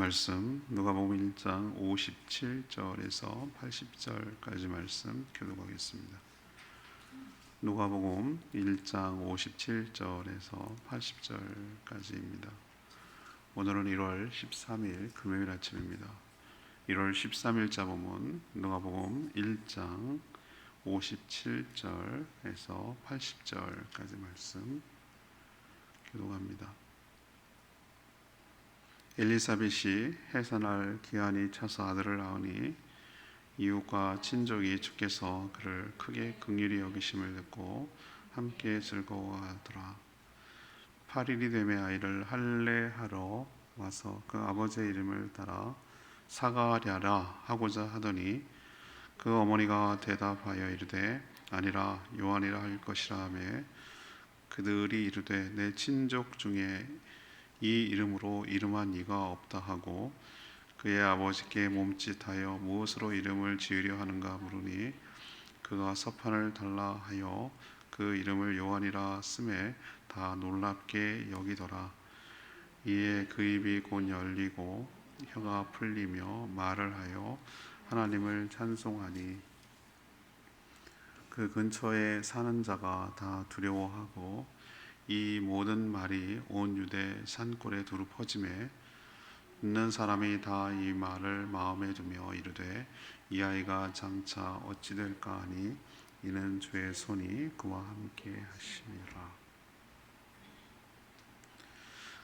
말씀 누가복음 1장 57절에서 80절까지 말씀 교독하겠습니다. 누가복음 1장 57절에서 80절까지입니다. 오늘은 1월 13일 금요일 아침입니다. 1월 13일 자본문 누가복음 1장 57절에서 80절까지 말씀 교독합니다. 엘리사벳이 해산할 기한이 차서 아들을 낳으니 이웃과 친족이 주께서 그를 크게 긍휼히 여기심을 듣고 함께 즐거워하더라. 8일이 되매 아이를 할례하러 와서 그 아버지의 이름을 따라 사가랴라 하고자 하더니 그 어머니가 대답하여 이르되 아니라 요한이라 할 것이라 하며 그들이 이르되 내 친족 중에 이 이름으로 이름한 이가 없다 하고 그의 아버지께 몸짓하여 무엇으로 이름을 지으려 하는가 물으니 그가 서판을 달라 하여 그 이름을 요한이라 쓰매 다 놀랍게 여기더라. 이에 그 입이 곧 열리고 혀가 풀리며 말을 하여 하나님을 찬송하니 그 근처에 사는 자가 다 두려워하고 이 모든 말이 온 유대 산골에 두루 퍼지매 듣는 사람이 다 이 말을 마음에 두며 이르되 이 아이가 장차 어찌 될까 하니 이는 주의 손이 그와 함께 하심이라.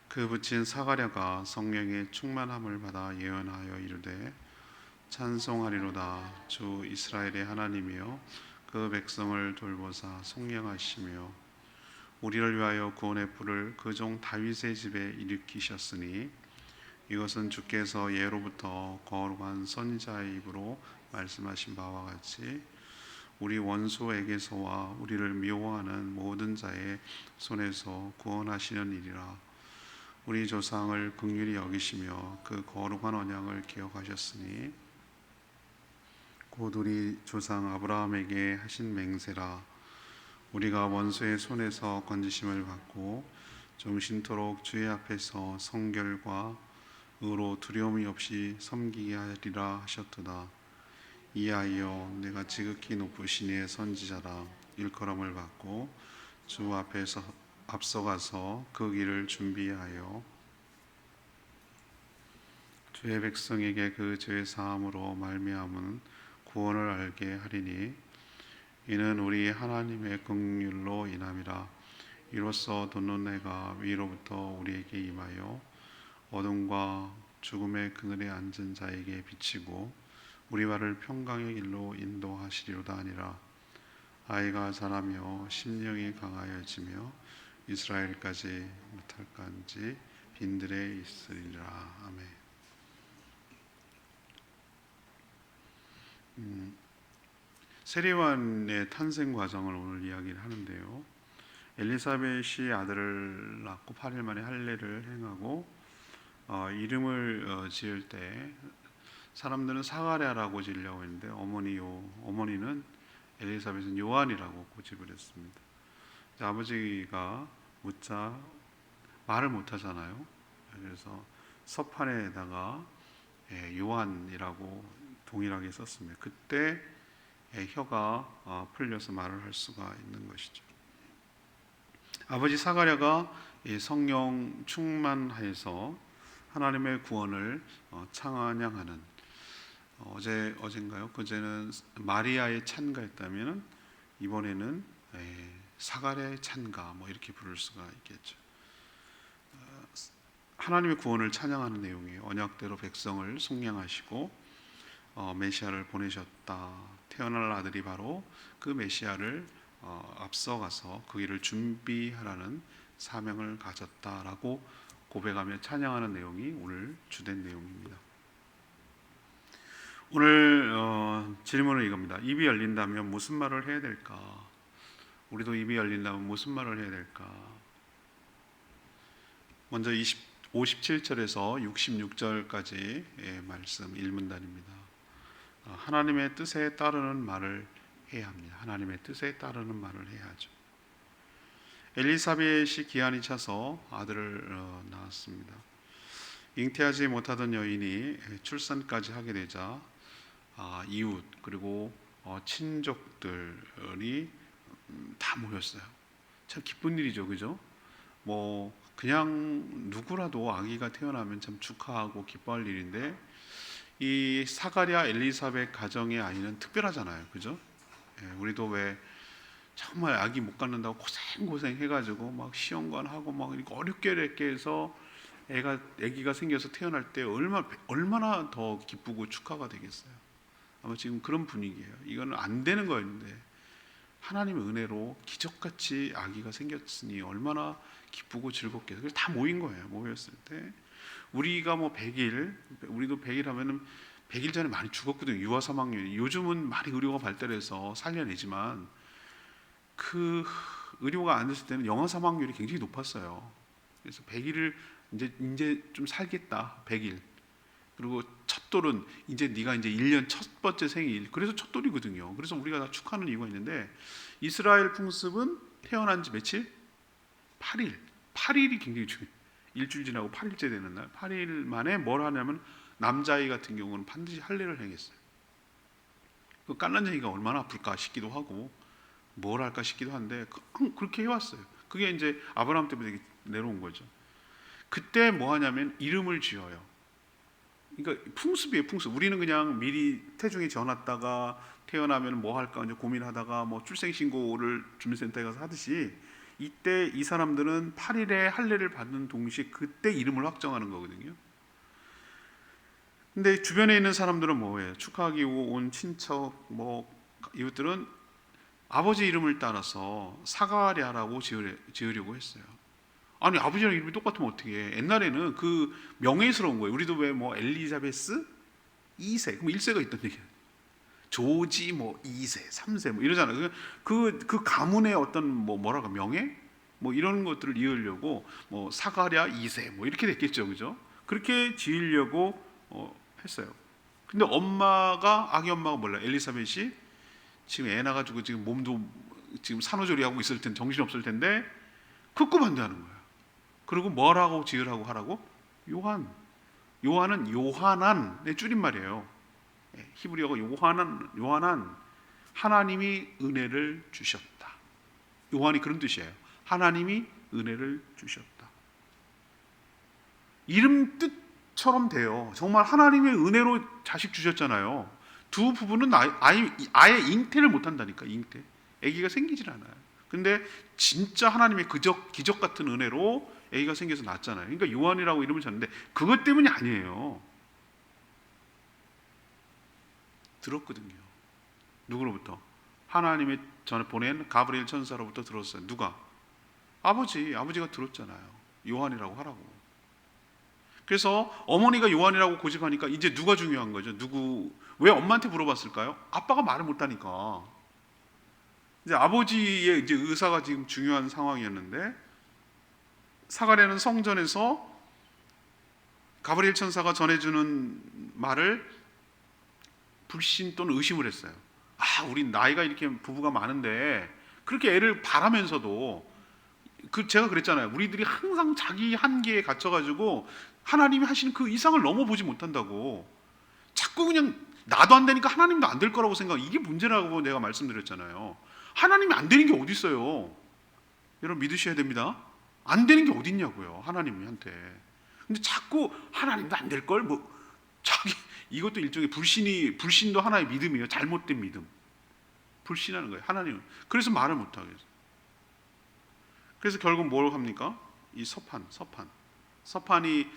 그 붙인 사가랴가 성령의 충만함을 받아 예언하여 이르되 찬송하리로다. 주 이스라엘의 하나님이여 그 백성을 돌보사 속량하시며 우리를 위하여 구원의 뿔을 그 종 다윗의 집에 일으키셨으니 이것은 주께서 예로부터 거룩한 선지자의 입으로 말씀하신 바와 같이 우리 원수에게서와 우리를 미워하는 모든 자의 손에서 구원하시는 일이라. 우리 조상을 긍휼히 여기시며 그 거룩한 언약을 기억하셨으니 곧 우리 조상 아브라함에게 하신 맹세라. 우리가 원수의 손에서 건지심을 받고 정신토록 주의 앞에서 성결과 의로 두려움이 없이 섬기게 하리라 하셨도다. 이하여 내가 지극히 높으신 이의 선지자라 일컬음을 받고 주 앞에서 앞서가서 그 길을 준비하여 주의 백성에게 그 죄 사함으로 말미암은 구원을 알게 하리니 이는 우리 하나님의 긍휼로 인함이라. 이로써 돋는 해가 위로부터 우리에게 임하여 어둠과 죽음의 그늘에 앉은 자에게 비치고 우리 발을 평강의 길로 인도하시리로다 하니라. 아이가 자라며 심령이 강하여지며 이스라엘까지 못할까한지 빈들에 있으리라. 아멘. 세례요한의 탄생 과정을 오늘 이야기를 하는데요. 엘리사벳이 아들을 낳고 8일 만에 할례를 행하고 이름을 지을 때 사람들은 사가랴라고 지으려고 했는데 어머니는 엘리사벳은 요한이라고 고집을 했습니다. 아버지가 묻자 말을 못하잖아요. 그래서 서판에다가 요한이라고 동일하게 썼습니다. 그때 혀가 풀려서 말을 할 수가 있는 것이죠. 아버지 사가랴가 성령 충만하여서 하나님의 구원을 찬양하는 어젠가요? 그제는 마리아의 찬가였다면 이번에는 사가랴의 찬가 이렇게 부를 수가 있겠죠. 하나님의 구원을 찬양하는 내용이에요. 언약대로 백성을 속량하시고 메시아를 보내셨다. 태어날 아들이 바로 그 메시아를 앞서가서 그 일을 준비하라는 사명을 가졌다라고 고백하며 찬양하는 내용이 오늘 주된 내용입니다. 오늘 질문은 이겁니다. 입이 열린다면 무슨 말을 해야 될까? 우리도 입이 열린다면 무슨 말을 해야 될까? 먼저 57절에서 66절까지 말씀 1문단입니다. 하나님의 뜻에 따르는 말을 해야 합니다. 하나님의 뜻에 따르는 말을 해야 하죠. 엘리사벳이 기한이 차서 아들을 낳았습니다. 잉태하지 못하던 여인이 출산까지 하게 되자 이웃 그리고 친족들이 다 모였어요. 참 기쁜 일이죠, 그죠? 뭐 그냥 누구라도 아기가 태어나면 참 축하하고 기뻐할 일인데 이 사가랴 엘리사벳 가정의 아이는 특별하잖아요, 그죠? 우리도 왜 정말 아기 못 갖는다고 고생 해가지고 막 시험관하고 막 이렇게 어렵게 해서 아기가 생겨서 태어날 때 얼마나 더 기쁘고 축하가 되겠어요. 아마 지금 그런 분위기예요. 이거는 안 되는 거였는데 하나님의 은혜로 기적같이 아기가 생겼으니 얼마나 기쁘고 즐겁겠어요. 그래서 다 모인 거예요. 모였을 때 우리가 뭐 100일, 우리도 100일 하면은 100일 전에 많이 죽었거든요. 유아 사망률이. 요즘은 많이 의료가 발달해서 살려내지만 그 의료가 안 됐을 때는 영아 사망률이 굉장히 높았어요. 그래서 100일을 이제 좀 살겠다. 100일. 그리고 첫돌은 네가 이제 1년 첫 번째 생일. 그래서 첫돌이거든요. 그래서 우리가 다 축하하는 이유가 있는데 이스라엘 풍습은 태어난 지 며칠? 8일. 8일이 굉장히 중요해요. 일주일 지나고 8일째 되는 날 8일 만에 뭘 하냐면 남자아이 같은 경우는 반드시 할례를 행했어요. 그 깐난쟁이가 얼마나 아플까 싶기도 하고 뭘 할까 싶기도 한데 그렇게 해왔어요. 그게 이제 아브라함 때부터 내려온 거죠. 그때 뭐 하냐면 이름을 지어요. 그러니까 풍습이에요, 풍습. 우리는 그냥 미리 태중에 지어놨다가 태어나면 뭐 할까 이제 고민하다가 뭐 출생신고를 주민센터에 가서 하듯이 이때 이 사람들은 8일에 할례를 받는 동시에 그때 이름을 확정하는 거거든요. 근데 주변에 있는 사람들은 뭐예요? 축하하기 온 친척 뭐 이것들은 아버지 이름을 따라서 사가랴라고 지으려고 했어요. 아니 아버지랑 이름이 똑같으면 어떻게 해? 옛날에는 그 명예스러운 거예요. 우리도 왜 뭐 엘리자베스 2세 그럼 1세가 있던 얘기예요. 조지 뭐 2세 3세 뭐 이러잖아요. 그 가문의 어떤 뭐라고 명예 뭐 이런 것들을 이으려고 뭐 사가랴 2세 뭐 이렇게 됐겠죠, 그죠? 그렇게 지으려고 했어요. 근데 아기 엄마가 몰라. 엘리사벳이 지금 애 낳아가지고 지금 몸도 지금 산후조리 하고 있을 텐데 정신 없을 텐데 극구 반대하는 거예요. 그리고 뭐라고 지으라고 하라고? 요한은 요하난의 줄임말이에요. 히브리어가 요하난 하나님이 은혜를 주셨다. 요한이 그런 뜻이에요. 하나님이 은혜를 주셨다. 이름 뜻처럼 돼요. 정말 하나님의 은혜로 자식 주셨잖아요. 두 부부는 아예 잉태를 못한다니까. 잉태. 아기가 생기질 않아요. 근데 진짜 하나님의 기적 같은 은혜로 아기가 생겨서 낳았잖아요. 그러니까 요한이라고 이름을 졌는데 그것 때문이 아니에요. 들었거든요. 누구로부터? 하나님의 전에 보낸 가브리엘 천사로부터 들었어요. 누가? 아버지가 들었잖아요. 요한이라고 하라고. 그래서 어머니가 요한이라고 고집하니까 이제 누가 중요한 거죠? 왜 엄마한테 물어봤을까요? 아빠가 말을 못하니까. 이제 아버지의 이제 의사가 지금 중요한 상황이었는데 사가랴는 성전에서 가브리엘 천사가 전해주는 말을 불신 또는 의심을 했어요. 우리 나이가 이렇게 부부가 많은데 그렇게 애를 바라면서도 제가 그랬잖아요. 우리들이 항상 자기 한계에 갇혀가지고 하나님이 하시는 그 이상을 넘어보지 못한다고. 자꾸 그냥 나도 안 되니까 하나님도 안 될 거라고 생각. 이게 문제라고 내가 말씀드렸잖아요. 하나님이 안 되는 게 어디 있어요? 여러분 믿으셔야 됩니다. 안 되는 게 어디 있냐고요, 하나님한테. 근데 자꾸 하나님도 안 될 걸 이것도 일종의 불신도 하나의 믿음이에요. 잘못된 믿음. 불신하는 거예요, 하나님은. 그래서 말을 못 하게 해서. 그래서 결국 뭘 합니까? 이 서판이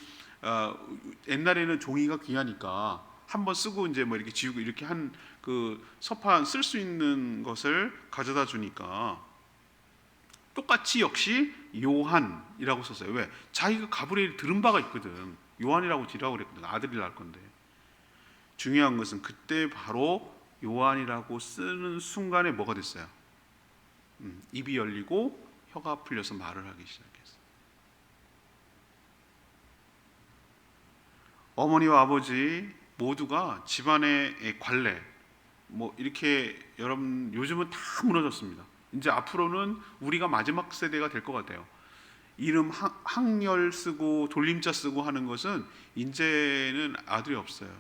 옛날에는 종이가 귀하니까 한번 쓰고 이제 뭐 이렇게 지우고 이렇게 한 그 서판 쓸 수 있는 것을 가져다 주니까 똑같이 역시 요한이라고 썼어요. 왜? 자기가 가브리엘이 들은 바가 있거든. 요한이라고 지라고 그랬거든. 아들이 낳을 건데. 중요한 것은 그때 바로 요한이라고 쓰는 순간에 뭐가 됐어요? 입이 열리고 혀가 풀려서 말을 하기 시작했어요. 어머니와 아버지 모두가 집안의 관례 뭐 이렇게 여러분 요즘은 다 무너졌습니다. 이제 앞으로는 우리가 마지막 세대가 될 것 같아요. 이름 항열 쓰고 돌림자 쓰고 하는 것은 이제는 아들이 없어요.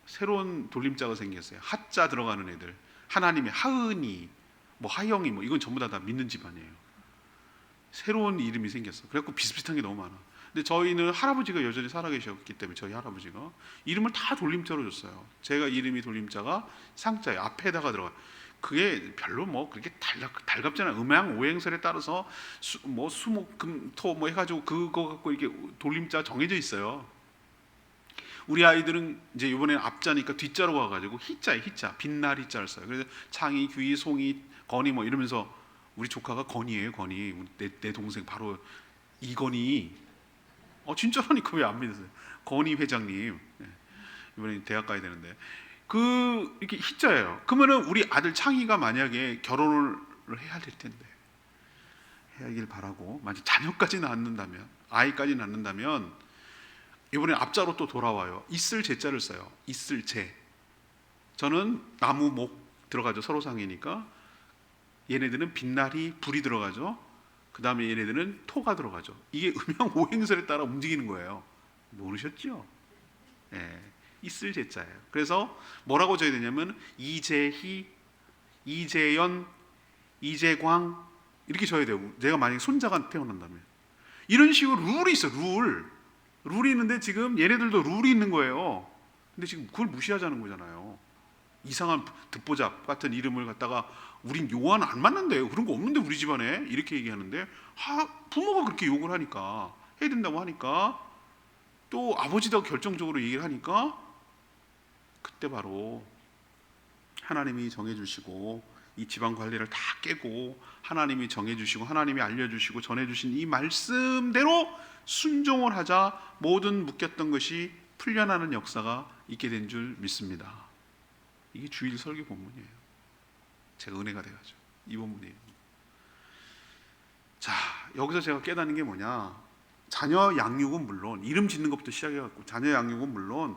새로운 돌림자가 생겼어요. 하자 들어가는 애들. 하나님의 하은이, 뭐 하영이, 뭐 이건 전부 다 믿는 집안이에요. 새로운 이름이 생겼어. 그래갖고 비슷비슷한 게 너무 많아. 근데 저희는 할아버지가 여전히 살아계셨기 때문에 저희 할아버지가 이름을 다 돌림자로 줬어요. 제가 이름이 돌림자가 상자예요. 앞에다가 들어가요. 그게 별로 뭐 그렇게 달갑잖아요. 음양 오행설에 따라서 뭐 수목금토 뭐 해가지고 그거 갖고 이렇게 돌림자 정해져 있어요. 우리 아이들은 이제 이번에는 앞자니까 뒷자로 가가지고 희자에 희자, 빛날 희자를 써요. 그래서 창이, 귀, 송이, 건이 뭐 이러면서 우리 조카가 건이에요. 건이 내 동생 바로 이건이. 진짜라니까 왜 안 믿으세요? 건이 회장님. 이번에 대학 가야 되는데 이렇게 희자예요. 그러면은 우리 아들 창희가 만약에 결혼을 해야 될 텐데 해야길 바라고, 만약 자녀까지 낳는다면, 아이까지 낳는다면 이번에 앞자로 또 돌아와요. 있을 제자를 써요. 있을 제. 저는 나무 목 들어가죠. 서로상이니까. 얘네들은 빛날이 불이 들어가죠. 그 다음에 얘네들은 토가 들어가죠. 이게 음양 오행설에 따라 움직이는 거예요. 모르셨죠? 예, 있을 제자예요. 그래서 뭐라고 줘야 되냐면 이재희, 이재연, 이재광 이렇게 줘야 돼요. 내가 만약에 손자가 태어난다면. 이런 식으로 룰이 있어. 룰이 있는데 지금 얘네들도 룰이 있는 거예요. 근데 지금 그걸 무시하자는 거잖아요. 이상한 듣보잡 같은 이름을 갖다가 우린 요한 안 맞는데요. 그런 거 없는데 우리 집안에 이렇게 얘기하는데 부모가 그렇게 욕을 하니까, 해야 된다고 하니까, 또 아버지도 결정적으로 얘기를 하니까 그때 바로 하나님이 정해주시고 이 집안 관리를 다 깨고 하나님이 정해주시고 하나님이 알려주시고 전해주신 이 말씀대로 순종을 하자 모든 묶였던 것이 풀려나는 역사가 있게 된 줄 믿습니다. 이게 주일 설교 본문이에요. 제가 은혜가 돼가지고 이 본문이에요. 자, 여기서 제가 깨닫는 게 뭐냐, 자녀 양육은 물론, 이름 짓는 것부터 시작해갖고 자녀 양육은 물론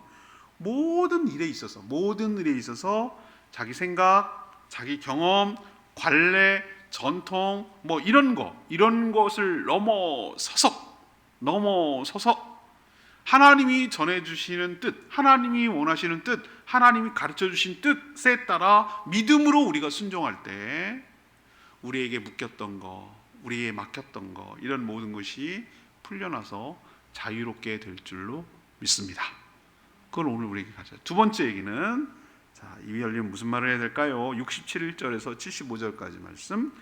모든 일에 있어서 자기 생각, 자기 경험, 관례, 전통 뭐 이런 것을 넘어서서 하나님이 전해주시는 뜻, 하나님이 원하시는 뜻, 하나님이 가르쳐주신 뜻에 따라 믿음으로 우리가 순종할 때 우리에게 묶였던 거, 우리에게 막혔던 거, 이런 모든 것이 풀려나서 자유롭게 될 줄로 믿습니다. 그걸 오늘 우리에게 가져요. 두 번째 얘기는, 자, 이 열리면 무슨 말을 해야 될까요? 67절에서 75절까지 말씀,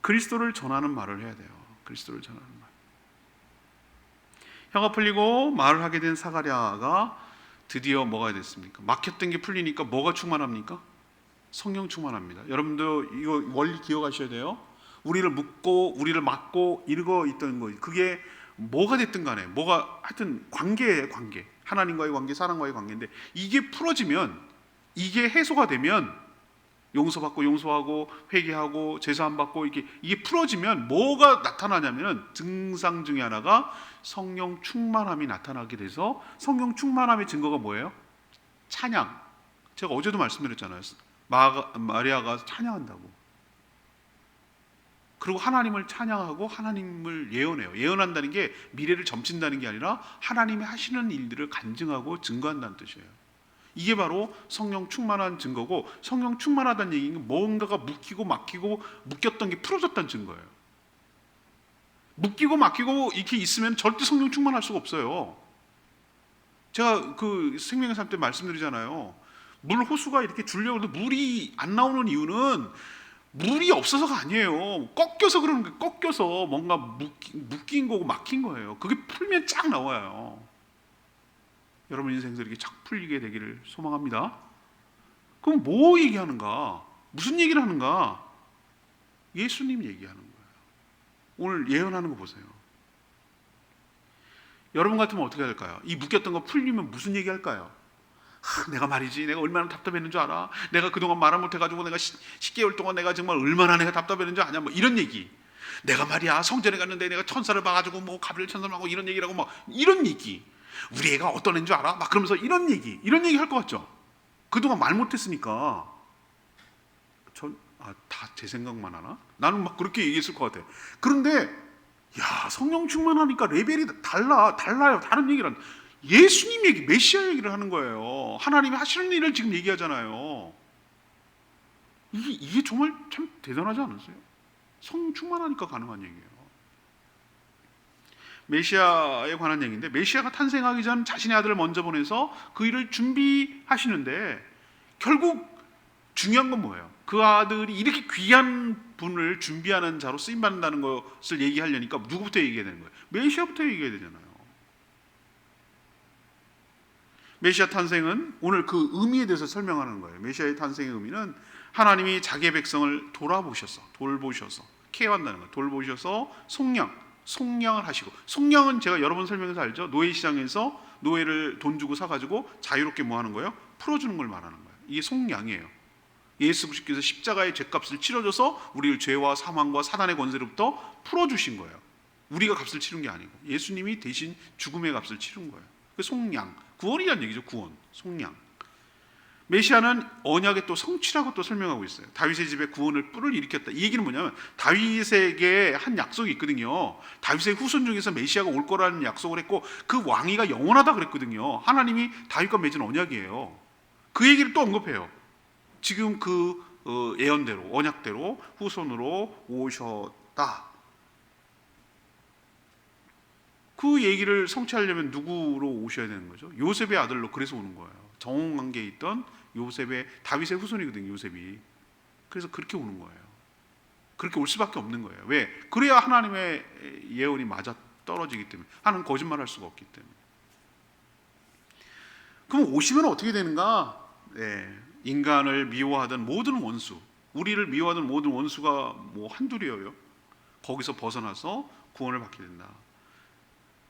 그리스도를 전하는 말을 해야 돼요. 그리스도를 전하는 말. 혀가 풀리고 말을 하게 된 사가랴가 드디어 뭐가 됐습니까? 막혔던 게 풀리니까 뭐가 충만합니까? 성령 충만합니다. 여러분도 이거 원리 기억하셔야 돼요. 우리를 묶고 우리를 막고 이러고 있던 거, 그게 뭐가 됐든 간에, 뭐가 하여튼 관계예요. 관계, 하나님과의 관계, 사람과의 관계인데 이게 풀어지면, 이게 해소가 되면, 용서받고 용서하고 회개하고 제사 안 받고 이게 풀어지면 뭐가 나타나냐면, 증상 중에 하나가 성령 충만함이 나타나게 돼서, 성령 충만함의 증거가 뭐예요? 찬양. 제가 어제도 말씀드렸잖아요. 마리아가 찬양한다고. 그리고 하나님을 찬양하고 하나님을 예언해요. 예언한다는 게 미래를 점친다는 게 아니라 하나님이 하시는 일들을 간증하고 증거한다는 뜻이에요. 이게 바로 성령 충만한 증거고, 성령 충만하다는 얘기는 뭔가가 묶이고 막히고 묶였던 게 풀어졌다는 증거예요. 묶이고 막히고 이렇게 있으면 절대 성령 충만할 수가 없어요. 제가 그 생명의 삶 때 말씀드리잖아요. 물 호수가 이렇게 줄려고 해도 물이 안 나오는 이유는 물이 없어서가 아니에요. 꺾여서 그러는 거예요. 꺾여서 뭔가 묶인 거고 막힌 거예요. 그게 풀면 쫙 나와요. 여러분 인생도 이렇게 쫙 풀리게 되기를 소망합니다. 그럼 뭐 얘기하는가? 무슨 얘기를 하는가? 예수님 얘기하는 거예요. 오늘 예언하는 거 보세요. 여러분 같으면 어떻게 할까요? 이 묶였던 거 풀리면 무슨 얘기 할까요? 내가 말이지, 내가 얼마나 답답했는 줄 알아? 내가 그동안 말을 못해가지고 내가 10개월 동안 내가 정말 얼마나 내가 답답했는 줄 아냐? 뭐 이런 얘기. 내가 말이야 성전에 갔는데 내가 천사를 봐가지고 뭐 가브리엘 천사를 하고 이런 얘기라고 막 이런 얘기. 우리 애가 어떤 애인 줄 알아? 막 그러면서 이런 얘기 할 것 같죠? 그동안 말 못했으니까. 다 제 생각만 하나? 나는 막 그렇게 얘기했을 것 같아. 그런데 야, 성령 충만하니까 레벨이 달라요. 다른 얘기란 예수님 얘기, 메시아 얘기를 하는 거예요. 하나님이 하시는 일을 지금 얘기하잖아요. 이게 정말 참 대단하지 않으세요? 성령 충만하니까 가능한 얘기예요. 메시아에 관한 얘기인데, 메시아가 탄생하기 전 자신의 아들을 먼저 보내서 그 일을 준비하시는데, 결국 중요한 건 뭐예요? 그 아들이 이렇게 귀한 분을 준비하는 자로 쓰임받는다는 것을 얘기하려니까 누구부터 얘기해야 되는 거예요? 메시아부터 얘기해야 되잖아요. 메시아 탄생은 오늘 그 의미에 대해서 설명하는 거예요. 메시아의 탄생의 의미는 하나님이 자기의 백성을 돌보셔서 케어한다는 거예요. 돌보셔서 속량을 하시고, 속량은 제가 여러 번 설명해서 알죠. 노예 시장에서 노예를 돈 주고 사가지고 자유롭게 뭐 하는 거예요? 풀어주는 걸 말하는 거예요. 이게 속량이에요. 예수 그리스도께서 십자가의 죄값을 치러줘서 우리를 죄와 사망과 사단의 권세로부터 풀어주신 거예요. 우리가 값을 치른 게 아니고 예수님이 대신 죽음의 값을 치른 거예요. 그 속량, 구원이란 얘기죠. 구원, 속량. 메시아는 언약의 또 성취라고 또 설명하고 있어요. 다윗의 집에 구원을 뿔을 일으켰다. 이 얘기는 뭐냐면 다윗에게 한 약속이 있거든요. 다윗의 후손 중에서 메시아가 올 거라는 약속을 했고 그 왕위가 영원하다 그랬거든요. 하나님이 다윗과 맺은 언약이에요. 그 얘기를 또 언급해요. 지금 그 예언대로, 언약대로 후손으로 오셨다. 그 얘기를 성취하려면 누구로 오셔야 되는 거죠? 요셉의 아들로. 그래서 오는 거예요. 정황계에 있던 요셉의, 다윗의 후손이거든요, 요셉이. 그래서 그렇게 오는 거예요. 그렇게 올 수밖에 없는 거예요. 왜? 그래야 하나님의 예언이 맞아 떨어지기 때문에. 하나님 거짓말할 수가 없기 때문에. 그럼 오시면 어떻게 되는가? 네, 인간을 미워하던 모든 원수, 우리를 미워하던 모든 원수가 뭐 한둘이에요. 거기서 벗어나서 구원을 받게 된다.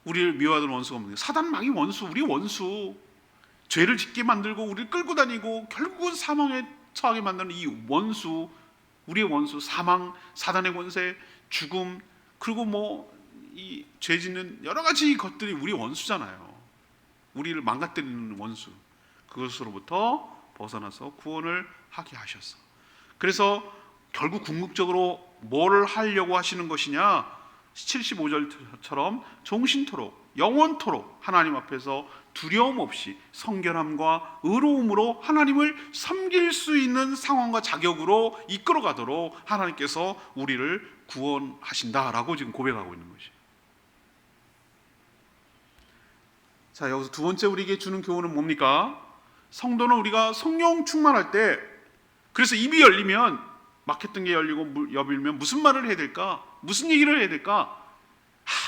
우리를 미워하던 원수가 뭐냐? 사단 마귀 원수, 우리 원수. 죄를 짓게 만들고 우리를 끌고 다니고 결국은 사망에 처하게 만드는 이 원수, 우리의 원수, 사망, 사단의 권세, 죽음, 그리고 뭐 이 죄 짓는 여러 가지 것들이 우리 원수잖아요. 우리를 망가뜨리는 원수. 그것으로부터 벗어나서 구원을 하게 하셨어. 그래서 결국 궁극적으로 뭘 하려고 하시는 것이냐? 75절처럼 종신토록, 영원토록 하나님 앞에서 두려움 없이 성결함과 의로움으로 하나님을 섬길 수 있는 상황과 자격으로 이끌어가도록 하나님께서 우리를 구원하신다라고 지금 고백하고 있는 것이에요. 자, 여기서 두 번째 우리에게 주는 교훈은 뭡니까? 성도는 우리가 성령 충만할 때, 그래서 입이 열리면, 막혔던 게 열리고 여밀면 무슨 말을 해야 될까? 무슨 얘기를 해야 될까?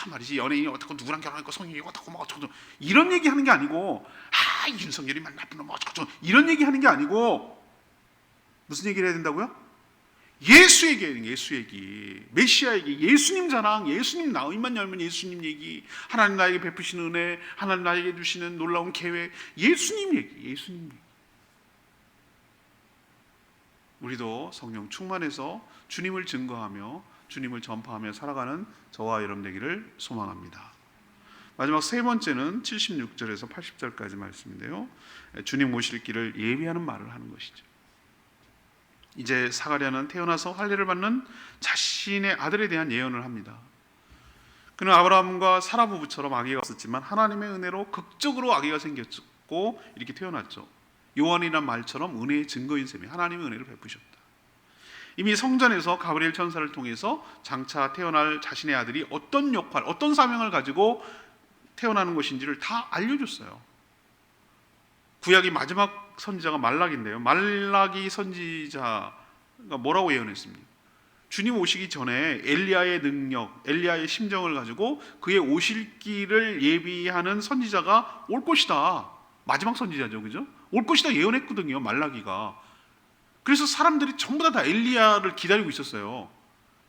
말이지, 연예인이 어떻고 누구랑 결혼했고 성인이 어떻고 뭐 어쩌고 이런 얘기 하는 게 아니고, 윤석열이 만나면 뭐 어쩌고 이런 얘기 하는 게 아니고, 무슨 얘기를 해야 된다고요? 예수 얘기, 예수 얘기, 메시아 얘기, 예수님 자랑, 예수님 나 입만 열면 예수님 얘기, 하나님 나에게 베푸시는 은혜, 하나님 나에게 주시는 놀라운 계획, 예수님 얘기, 예수님 얘기. 우리도 성령 충만해서 주님을 증거하며 주님을 전파하며 살아가는 저와 여러분 되기를 소망합니다. 마지막 세 번째는 76절에서 80절까지 말씀인데요, 주님 오실 길을 예비하는 말을 하는 것이죠. 이제 사가랴는 태어나서 할례를 받는 자신의 아들에 대한 예언을 합니다. 그는 아브라함과 사라 부부처럼 아기가 없었지만 하나님의 은혜로 극적으로 아기가 생겼고 이렇게 태어났죠. 요한이란 말처럼 은혜의 증거인 셈이 하나님의 은혜를 베푸셨다. 이미 성전에서 가브리엘 천사를 통해서 장차 태어날 자신의 아들이 어떤 역할, 어떤 사명을 가지고 태어나는 것인지를 다 알려줬어요. 구약의 마지막 선지자가 말라기인데요, 말라기 선지자가 뭐라고 예언했습니까? 주님 오시기 전에 엘리야의 능력, 엘리야의 심정을 가지고 그의 오실 길을 예비하는 선지자가 올 것이다. 마지막 선지자죠, 그죠? 올 것이다 예언했거든요, 말라기가. 그래서 사람들이 전부 다 엘리야를 기다리고 있었어요.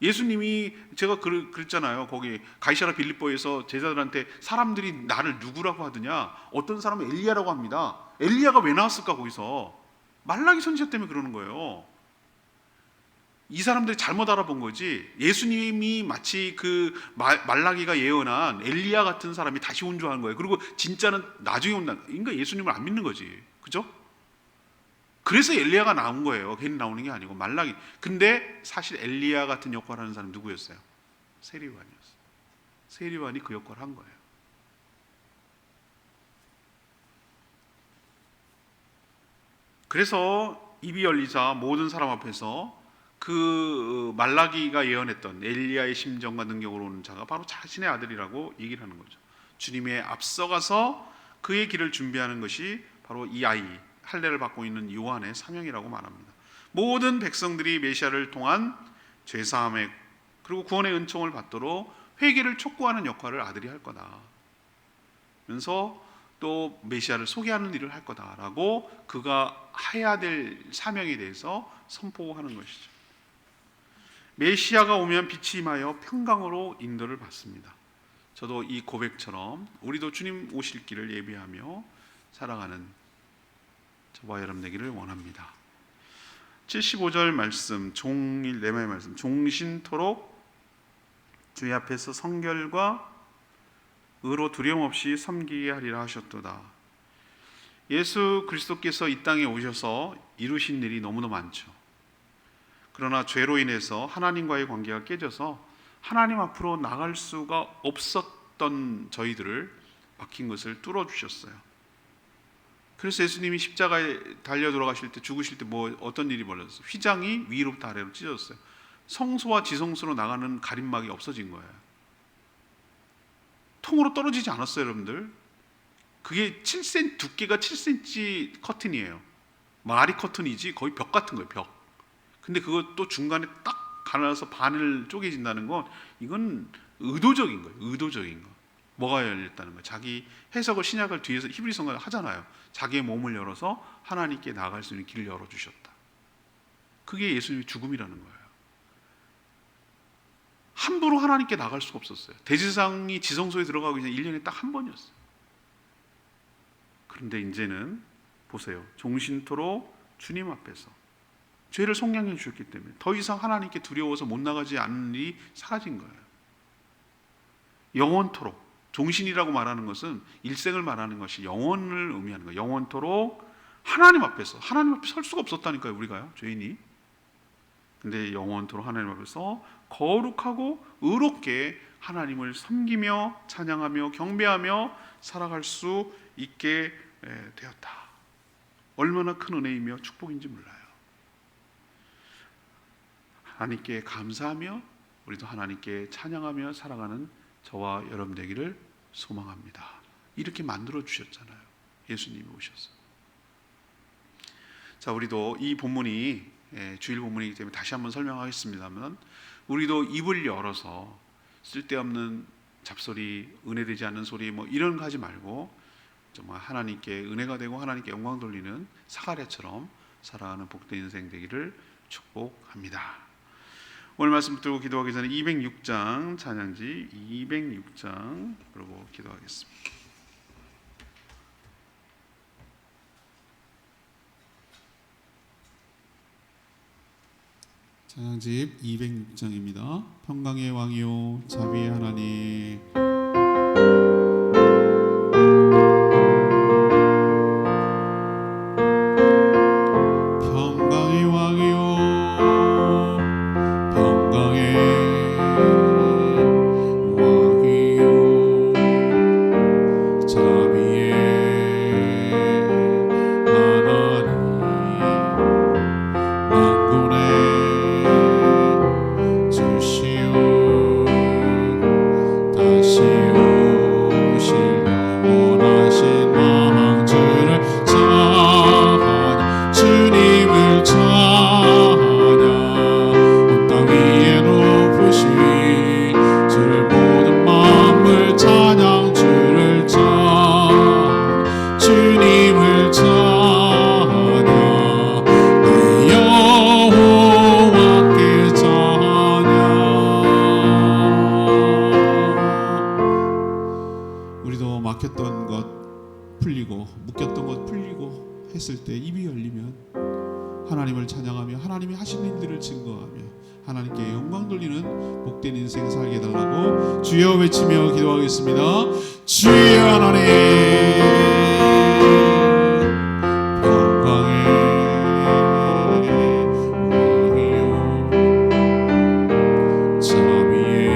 예수님이, 제가 그랬잖아요. 거기 가이사랴 빌립보에서 제자들한테 사람들이 나를 누구라고 하더냐, 어떤 사람은 엘리야라고 합니다. 엘리야가 왜 나왔을까 거기서? 말라기 선지자 때문에 그러는 거예요. 이 사람들이 잘못 알아본 거지, 예수님이 마치 그 말라기가 예언한 엘리야 같은 사람이 다시 온 줄 아는 거예요. 그리고 진짜는 나중에 온다. 그러니까 예수님을 안 믿는 거지, 그죠? 그래서 엘리야가 나온 거예요. 괜히 나오는 게 아니고 말라기. 근데 사실 엘리야 같은 역할을 하는 사람이 누구였어요? 세리요한이었어요. 세리반이 그 역할을 한 거예요. 그래서 입이 열리자 모든 사람 앞에서 그 말라기가 예언했던 엘리야의 심정과 능력으로 오는 자가 바로 자신의 아들이라고 얘기를 하는 거죠. 주님의 앞서가서 그의 길을 준비하는 것이 바로 이 아이, 할례를 받고 있는 요한의 사명이라고 말합니다. 모든 백성들이 메시아를 통한 죄사함에 그리고 구원의 은총을 받도록 회개를 촉구하는 역할을 아들이 할 거다. 면서 또 메시아를 소개하는 일을 할 거다라고 그가 해야 될 사명에 대해서 선포하는 것이죠. 메시아가 오면 빛이 임하여 평강으로 인도를 받습니다. 저도 이 고백처럼 우리도 주님 오실 길을 예비하며 살아가는 저와 여러분 되기를 원합니다. 75절 말씀, 종일 레마의 말씀, 종신토록 주의 앞에서 성결과 의로 두려움 없이 섬기게 하리라 하셨도다. 예수 그리스도께서 이 땅에 오셔서 이루신 일이 너무나 많죠. 그러나 죄로 인해서 하나님과의 관계가 깨져서 하나님 앞으로 나갈 수가 없었던 저희들을 막힌 것을 뚫어주셨어요. 그래서 예수님이 십자가에 달려 돌아가실 때, 죽으실 때 어떤 일이 벌어졌어요? 휘장이 위로부터 아래로 찢어졌어요. 성소와 지성소로 나가는 가림막이 없어진 거예요. 통으로 떨어지지 않았어요, 여러분들. 그게 7cm, 두께가 7cm 커튼이에요. 마리 커튼이지 거의 벽 같은 거예요, 벽. 근데 그것도 중간에 딱 갈라서 반을 쪼개진다는 건 이건 의도적인 거예요. 의도적인 거. 뭐가 열렸다는 거예요? 자기 해석을, 신약을 뒤에서 히브리서가 하잖아요. 자기의 몸을 열어서 하나님께 나아갈 수 있는 길을 열어주셨다. 그게 예수님의 죽음이라는 거예요. 함부로 하나님께 나갈 수가 없었어요. 대제사장이 지성소에 들어가기 전에 1년에 딱 한 번이었어요. 그런데 이제는 보세요. 종신토록 주님 앞에서 죄를 속량해 주셨기 때문에 더 이상 하나님께 두려워서 못 나가지 않는 일이 사라진 거예요. 영원토록, 종신이라고 말하는 것은 일생을 말하는 것이 영원을 의미하는 거예요. 영원토록 하나님 앞에 설 수가 없었다니까요, 우리가요, 죄인이. 근데 영원토록 하나님 앞에서 거룩하고 의롭게 하나님을 섬기며 찬양하며 경배하며 살아갈 수 있게 되었다. 얼마나 큰 은혜이며 축복인지 몰라요. 하나님께 감사하며 우리도 하나님께 찬양하며 살아가는 저와 여러분 되기를 소망합니다. 이렇게 만들어 주셨잖아요. 예수님이 오셔서. 자, 우리도 이 본문이 주일 본문이기 때문에 다시 한번 설명하겠습니다만, 우리도 입을 열어서 쓸데없는 잡소리, 은혜되지 않는 소리 이런 거 하지 말고 정말 하나님께 은혜가 되고 하나님께 영광 돌리는 사가랴처럼 살아가는 복된 인생 되기를 축복합니다. 오늘 말씀 들고 기도하기 전에 206장 찬양지 206장 그러고 기도하겠습니다. 찬양집 206장입니다. 평강의 왕이요 자비의 하나님, 평강의 왕이요 평강의 왕이요 자비의 하나님, 만군의 막혔던 것 풀리고 묶였던 것 풀리고 했을 때 입이 열리면 하나님을 찬양하며 하나님이 하신 일들을 증거하며 하나님께 영광 돌리는 복된 인생 살게 해달라고 주여 외치며 기도하겠습니다. 주여 하나님, 평강의 왕이요 자비의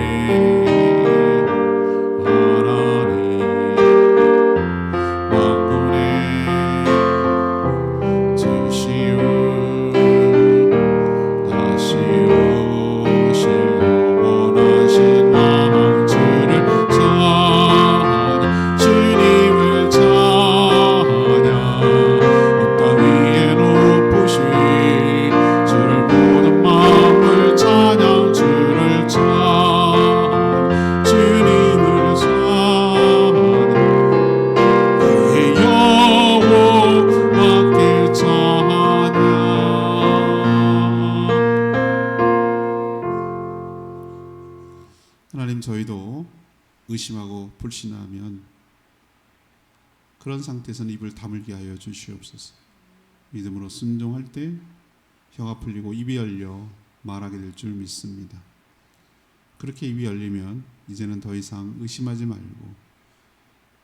의심하고 불신하면 그런 상태에서는 입을 다물게 하여 주시옵소서. 믿음으로 순종할 때 혀가 풀리고 입이 열려 말하게 될 줄 믿습니다. 그렇게 입이 열리면 이제는 더 이상 의심하지 말고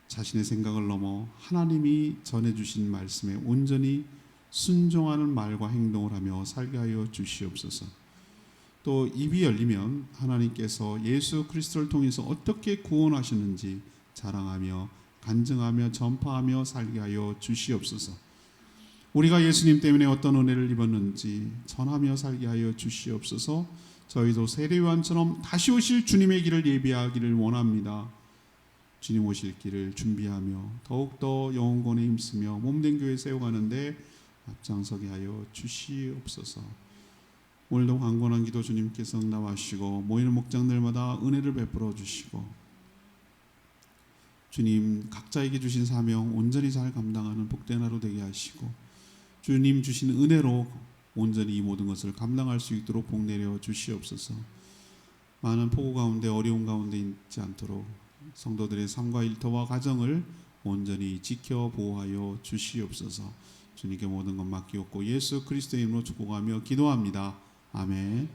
자신의 생각을 넘어 하나님이 전해주신 말씀에 온전히 순종하는 말과 행동을 하며 살게 하여 주시옵소서. 또 입이 열리면 하나님께서 예수 그리스도를 통해서 어떻게 구원하셨는지 자랑하며 간증하며 전파하며 살게 하여 주시옵소서. 우리가 예수님 때문에 어떤 은혜를 입었는지 전하며 살게 하여 주시옵소서. 저희도 세례요한처럼 다시 오실 주님의 길을 예비하기를 원합니다. 주님 오실 길을 준비하며 더욱더 영혼권에 힘쓰며 몸된 교회 세워가는데 앞장서게 하여 주시옵소서. 오늘도 강건한 기도 주님께서 응답하시고 모이는 목장들마다 은혜를 베풀어 주시고 주님 각자에게 주신 사명 온전히 잘 감당하는 복된 하루 되게 하시고 주님 주신 은혜로 온전히 이 모든 것을 감당할 수 있도록 복 내려 주시옵소서. 많은 폭우 가운데 어려움 가운데 있지 않도록 성도들의 삶과 일터와 가정을 온전히 지켜 보호하여 주시옵소서. 주님께 모든 것 맡기옵고 예수 그리스도의 이름으로 축복하며 기도합니다. 아멘.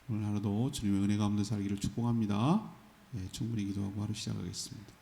오늘 하루도 주님의 은혜 가운데 살기를 축복합니다. 네, 충분히 기도하고 하루 시작하겠습니다.